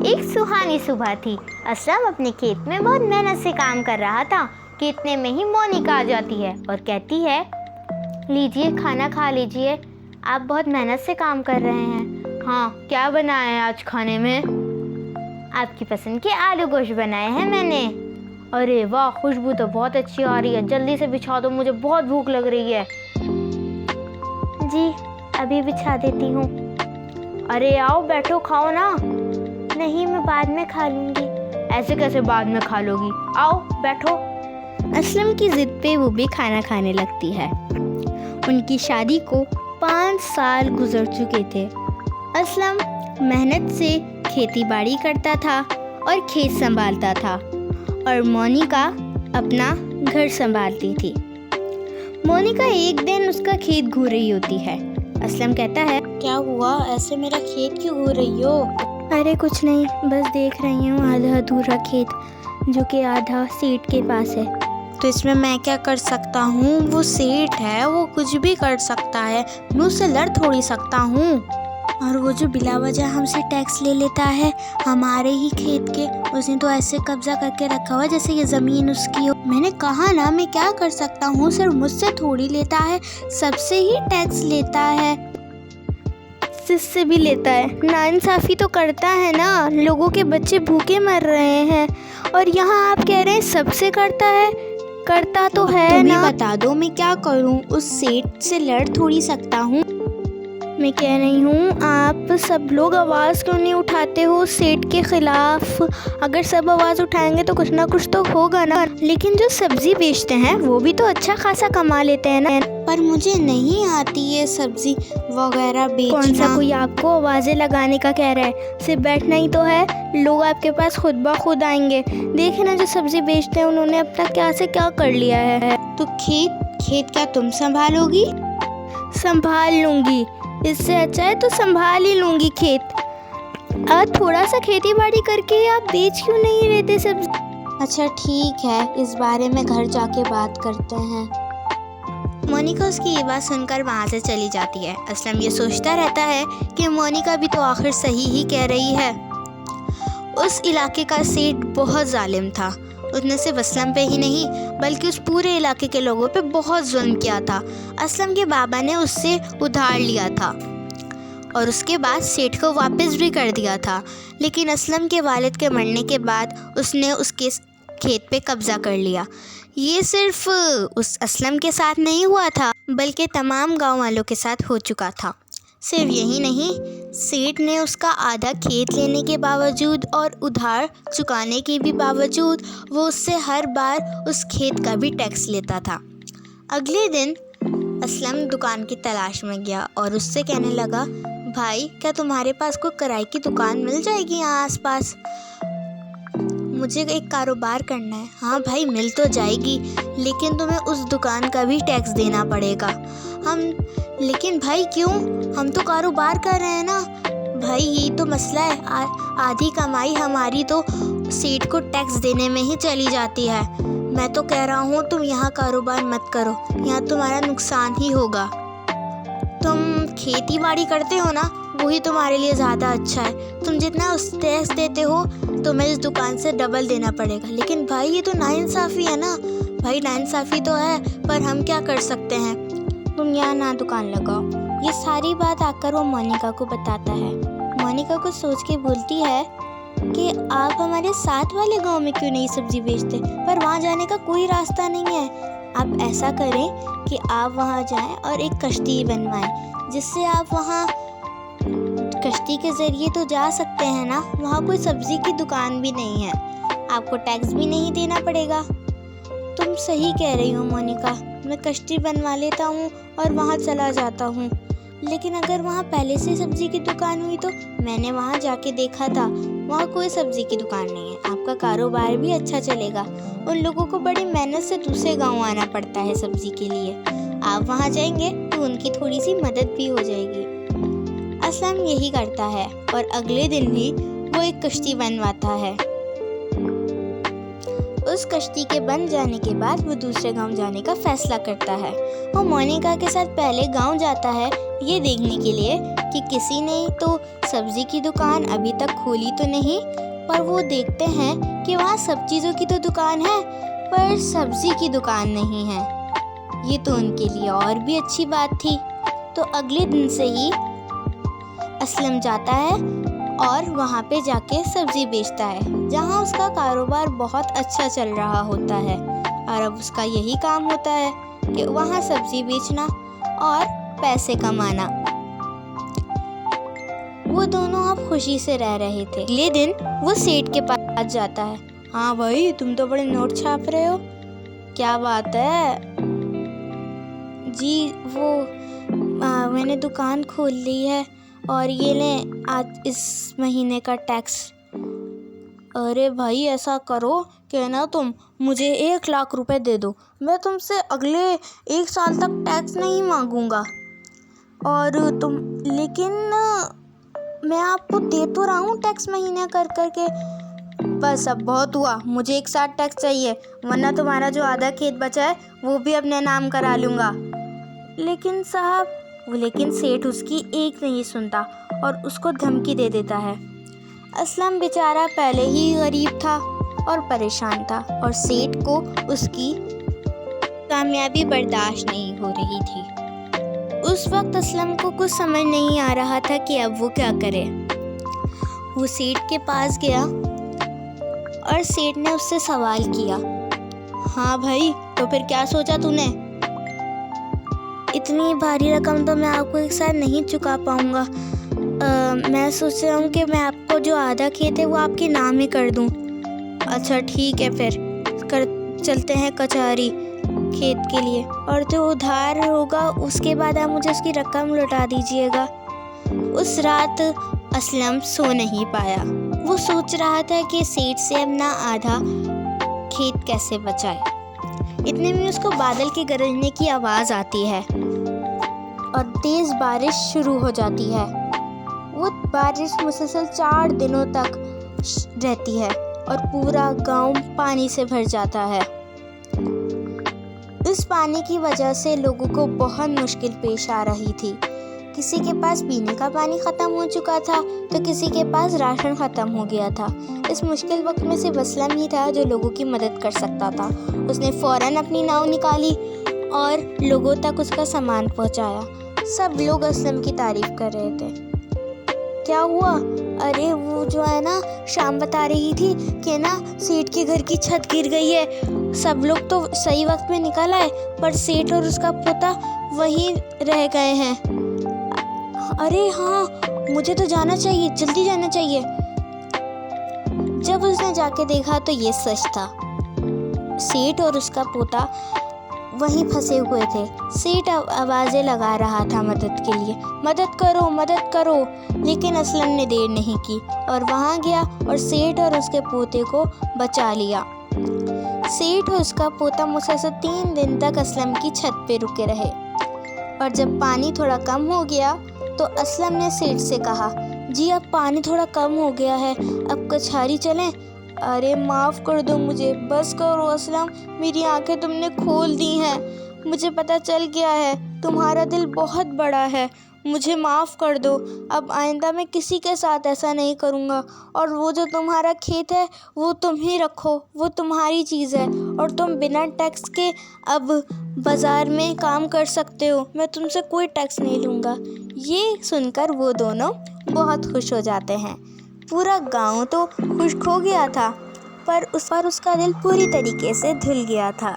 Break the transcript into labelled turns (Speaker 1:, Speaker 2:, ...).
Speaker 1: एक सुहानी सुबह थी। असलम अपने खेत में बहुत मेहनत से काम कर रहा था कि इतने में ही मोनिका आ जाती है और कहती है, लीजिए खाना खा लीजिए, आप बहुत मेहनत से काम कर रहे हैं। हाँ, क्या बनाया है आज खाने में? आपकी पसंद के आलू गोश्त बनाए हैं मैंने। अरे वाह, खुशबू तो बहुत अच्छी आ रही है, जल्दी से बिछा दो, मुझे बहुत भूख लग रही है। जी अभी बिछा देती हूँ। अरे आओ बैठो, खाओ ना। नहीं, मैं बाद में खा लूँगी। ऐसे कैसे बाद में खा लोगी? आओ बैठो। असलम की ज़िद पे वो भी खाना खाने लगती है। उनकी शादी को 5 साल गुजर चुके थे। असलम मेहनत से खेती बाड़ी करता था और खेत संभालता था और मोनिका अपना घर संभालती थी। मोनिका एक दिन उसका खेत घूर रही होती है। असलम कहता है,
Speaker 2: क्या हुआ, ऐसे मेरा खेत क्यों घूर रही हो?
Speaker 1: अरे कुछ नहीं, बस देख रही हूँ आधा अधूरा खेत जो कि आधा सेठ के पास है।
Speaker 2: तो इसमें मैं क्या कर सकता हूँ? वो सेठ है, वो कुछ भी कर सकता है, मैं उससे लड़ थोड़ी सकता हूँ। और वो जो बिला वजह हमसे टैक्स ले लेता है हमारे ही खेत के, उसने तो ऐसे कब्जा करके रखा हुआ जैसे ये ज़मीन उसकी हो। मैंने कहा ना, मैं क्या कर सकता हूँ? सिर्फ मुझसे थोड़ी लेता है, सबसे ही टैक्स लेता है।
Speaker 1: जिससे भी लेता है, नाइंसाफ़ी तो करता है ना। लोगों के बच्चे भूखे मर रहे हैं और यहाँ आप कह रहे हैं सबसे करता है। करता तो है
Speaker 2: तुम
Speaker 1: ना।
Speaker 2: ही बता दो मैं क्या करूँ? उस सेठ से लड़ थोड़ी सकता हूँ।
Speaker 1: मैं कह रही हूँ, आप सब लोग आवाज़ क्यों नहीं उठाते हो सेठ के ख़िलाफ़? अगर सब आवाज़ उठाएंगे तो कुछ ना कुछ तो होगा ना। लेकिन जो सब्ज़ी बेचते हैं वो भी तो अच्छा खासा कमा लेते हैं ना।
Speaker 2: पर मुझे नहीं आती है सब्जी वगैरह बेचना।
Speaker 1: कौन सा कोई आपको आवाज़ें लगाने का कह रहा है? सिर्फ बैठना ही तो है। लोग आपके पास खुद ब खुद आएंगे। देखे ना, जो सब्ज़ी बेचते हैं उन्होंने अब तक क्या से क्या कर लिया है।
Speaker 2: तो खेत क्या तुम संभालोगी?
Speaker 1: संभाल लूँगी, इससे अच्छा है तो संभाल ही लूँगी खेत। आज थोड़ा सा खेती बाड़ी करके आप बेच क्यों नहीं लेते सब्जी?
Speaker 2: अच्छा ठीक है, इस बारे में घर जाके बात करते हैं।
Speaker 1: मोनिका उसकी ये बात सुनकर वहाँ से चली जाती है। असलम ये सोचता रहता है कि मोनिका भी तो आखिर सही ही कह रही है। उस इलाके का सेठ बहुत जालिम था। उसने सिर्फ असलम पे ही नहीं बल्कि उस पूरे इलाके के लोगों पे बहुत जुल्म किया था। असलम के बाबा ने उससे उधार लिया था और उसके बाद सेठ को वापस भी कर दिया था। लेकिन असलम के वालिद के मरने के बाद उसने उसके खेत पे कब्ज़ा कर लिया। ये सिर्फ उस असलम के साथ नहीं हुआ था बल्कि तमाम गांव वालों के साथ हो चुका था। सिर्फ यही नहीं, सेठ ने उसका आधा खेत लेने के बावजूद और उधार चुकाने के भी बावजूद वो उससे हर बार उस खेत का भी टैक्स लेता था। अगले दिन असलम दुकान की तलाश में गया और उससे कहने लगा, भाई क्या तुम्हारे पास कोई किराए की दुकान मिल जाएगी यहाँ आसपास? मुझे एक कारोबार करना है। हाँ भाई, मिल तो जाएगी, लेकिन तुम्हें उस दुकान का भी टैक्स देना पड़ेगा। लेकिन भाई क्यों? हम तो कारोबार कर रहे हैं ना। भाई यही तो मसला है, आधी कमाई हमारी तो सेठ को टैक्स देने में ही चली जाती है। मैं तो कह रहा हूँ तुम यहाँ कारोबार मत करो, यहाँ तुम्हारा नुकसान ही होगा। तुम खेती बाड़ी करते हो ना, वही तुम्हारे लिए ज़्यादा अच्छा है। तुम जितना उस टैक्स देते हो तुम्हें इस दुकान से डबल देना पड़ेगा। लेकिन भाई ये तो नाइंसाफ़ी है ना। भाई नाइंसाफ़ी तो है, पर हम क्या कर सकते हैं? तुम यहाँ ना दुकान लगाओ। ये सारी बात आकर वो मोनिका को बताता है। मोनिका को सोच के बोलती है कि आप हमारे साथ वाले गांव में क्यों नहीं सब्जी बेचते? पर वहाँ जाने का कोई रास्ता नहीं है। आप ऐसा करें कि आप वहाँ जाएं और एक कश्ती बनवाएं, जिससे आप वहाँ कश्ती के ज़रिए तो जा सकते हैं ना। वहाँ कोई सब्ज़ी की दुकान भी नहीं है, आपको टैक्स भी नहीं देना पड़ेगा। तुम सही कह रही हो मोनिका, मैं कश्ती बनवा लेता हूँ और वहाँ चला जाता हूँ। लेकिन अगर वहाँ पहले से सब्ज़ी की दुकान हुई तो? मैंने वहाँ जाके देखा था, वहाँ कोई सब्ज़ी की दुकान नहीं है। आपका कारोबार भी अच्छा चलेगा। उन लोगों को बड़ी मेहनत से दूसरे गाँव आना पड़ता है सब्ज़ी के लिए। आप वहाँ जाएंगे तो उनकी थोड़ी सी मदद भी हो जाएगी। असलम यही करता है और अगले दिन भी वो एक कश्ती बनवाता है। उस कश्ती के बन जाने के बाद वो दूसरे गांव जाने का फैसला करता है। वो मोनिका के साथ पहले गांव जाता है ये देखने के लिए कि किसी ने तो सब्जी की दुकान अभी तक खोली तो नहीं, पर वो देखते हैं कि वहाँ सब चीज़ों की तो दुकान है पर सब्जी की दुकान नहीं है। ये तो उनके लिए और भी अच्छी बात थी। तो अगले दिन से ही असलम जाता है और वहाँ पे जाके सब्जी बेचता है, जहाँ उसका कारोबार बहुत अच्छा चल रहा होता है। और अब उसका यही काम होता है कि वहाँ सब्जी बेचना और पैसे कमाना। वो दोनों अब खुशी से रह रहे थे। अगले दिन वो सेठ के पास जाता है। हाँ भाई, तुम तो बड़े नोट छाप रहे हो, क्या बात है? जी वो मैंने दुकान खोल ली है और ये लें आज इस महीने का टैक्स। अरे भाई, ऐसा करो कि ना तुम मुझे 1 लाख रुपए दे दो, मैं तुमसे अगले 1 साल तक टैक्स नहीं मांगूंगा। और तुम लेकिन मैं आपको दे तो रहा हूँ टैक्स महीने कर करके। बस अब बहुत हुआ, मुझे एक साथ टैक्स चाहिए, वरना तुम्हारा जो आधा खेत बचा है वो भी अपने नाम करा लूँगा। लेकिन सेठ उसकी एक नहीं सुनता और उसको धमकी दे देता है। असलम बेचारा पहले ही गरीब था और परेशान था और सेठ को उसकी कामयाबी बर्दाश्त नहीं हो रही थी। उस वक्त असलम को कुछ समझ नहीं आ रहा था कि अब वो क्या करे। वो सेठ के पास गया और सेठ ने उससे सवाल किया। हाँ भाई, तो फिर क्या सोचा तूने?
Speaker 2: इतनी भारी रकम तो मैं आपको एक साथ नहीं चुका पाऊँगा। मैं सोच रहा हूँ कि मैं आपको जो आधा खेत है वो आपके नाम ही कर दूँ।
Speaker 1: अच्छा ठीक है, फिर चलते हैं कचहरी खेत के लिए, और जो उधार होगा उसके बाद आप मुझे उसकी रकम लौटा दीजिएगा। उस रात असलम सो नहीं पाया। वो सोच रहा था कि सेठ से अपना आधा खेत कैसे बचाए। इतने में उसको बादल के गरजने की आवाज़ आती है और तेज़ बारिश शुरू हो जाती है। वो बारिश मुसलसल 4 दिनों तक रहती है और पूरा गांव पानी से भर जाता है। इस पानी की वजह से लोगों को बहुत मुश्किल पेश आ रही थी। किसी के पास पीने का पानी ख़त्म हो चुका था तो किसी के पास राशन ख़त्म हो गया था। इस मुश्किल वक्त में सिर्फ असलम ही था जो लोगों की मदद कर सकता था। उसने फ़ौरन अपनी नाव निकाली और लोगों तक उसका सामान पहुंचाया। सब लोग असलम की तारीफ़ कर रहे थे। क्या हुआ? अरे वो जो है ना, शाम बता रही थी कि ना सेठ के घर की छत गिर गई है। सब लोग तो सही वक्त में निकल आए पर सेठ और उसका पोता वहीं रह गए हैं। अरे हाँ, मुझे तो जाना चाहिए, जल्दी जाना चाहिए। जब उसने जाके देखा तो ये सच था। सेठ और उसका पोता वहीं फंसे हुए थे। सेठ आवाज़ें लगा रहा था मदद के लिए, मदद करो मदद करो, लेकिन असलम ने देर नहीं की और वहाँ गया और सेठ और उसके पोते को बचा लिया। सेठ और उसका पोता मुसलसल 3 दिन तक असलम की छत पे रुके रहे और जब पानी थोड़ा कम हो गया तो असलम ने सेठ से कहा, जी अब पानी थोड़ा कम हो गया है, अब कचहरी चलें? अरे माफ़ कर दो मुझे, बस करो असलम, मेरी आंखें तुमने खोल दी हैं। मुझे पता चल गया है तुम्हारा दिल बहुत बड़ा है, मुझे माफ़ कर दो। अब आइंदा मैं किसी के साथ ऐसा नहीं करूँगा। और वो जो तुम्हारा खेत है वो तुम ही रखो, वो तुम्हारी चीज़ है और तुम बिना टैक्स के अब बाज़ार में काम कर सकते हो, मैं तुमसे कोई टैक्स नहीं लूँगा। ये सुनकर वो दोनों बहुत खुश हो जाते हैं। पूरा गांव तो खुश हो गया था पर उसका दिल पूरी तरीके से धुल गया था।